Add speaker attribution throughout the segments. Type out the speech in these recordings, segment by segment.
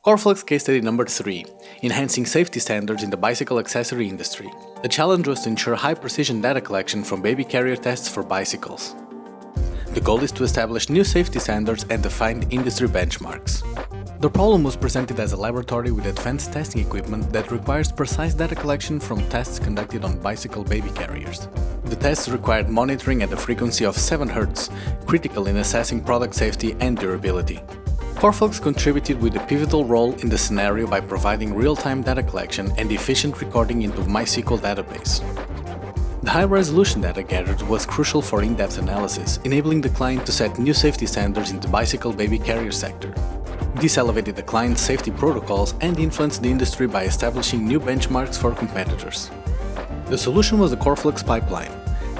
Speaker 1: Coreflux case study number 3, enhancing safety standards in the bicycle accessory industry. The challenge was to ensure high-precision data collection from baby carrier tests for bicycles. The goal is to establish new safety standards and define industry benchmarks. The problem was presented as a laboratory with advanced testing equipment that requires precise data collection from tests conducted on bicycle baby carriers. The tests required monitoring at a frequency of 7 Hz, critical in assessing product safety and durability. Coreflux contributed with a pivotal role in the scenario by providing real-time data collection and efficient recording into MySQL database. The high-resolution data gathered was crucial for in-depth analysis, enabling the client to set new safety standards in the bicycle baby carrier sector. This elevated the client's safety protocols and influenced the industry by establishing new benchmarks for competitors. The solution was the Coreflux pipeline,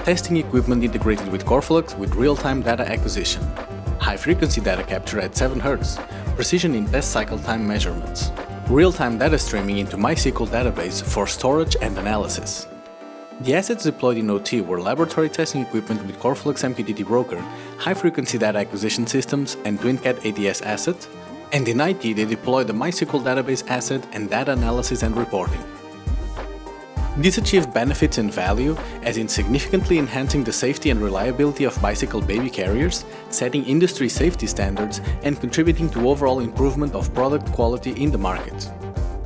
Speaker 1: testing equipment integrated with Coreflux with real-time data acquisition, high-frequency data capture at 7 Hz, precision in test cycle time measurements, real-time data streaming into MySQL database for storage and analysis. The assets deployed in OT were laboratory testing equipment with Coreflux mqtt broker, high-frequency data acquisition systems and TwinCAT ATS asset, and in IT they deployed the MySQL database asset and data analysis and reporting. This achieved benefits and value, as in significantly enhancing the safety and reliability of bicycle baby carriers, setting industry safety standards, and contributing to overall improvement of product quality in the market.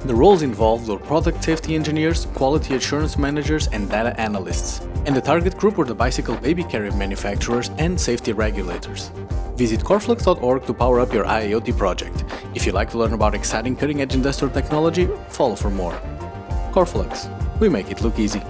Speaker 1: The roles involved were product safety engineers, quality assurance managers, and data analysts, and the target group were the bicycle baby carrier manufacturers and safety regulators. Visit coreflux.org to power up your IIoT project. If you'd like to learn about exciting cutting-edge industrial technology, follow for more. Coreflux. We make it look easy.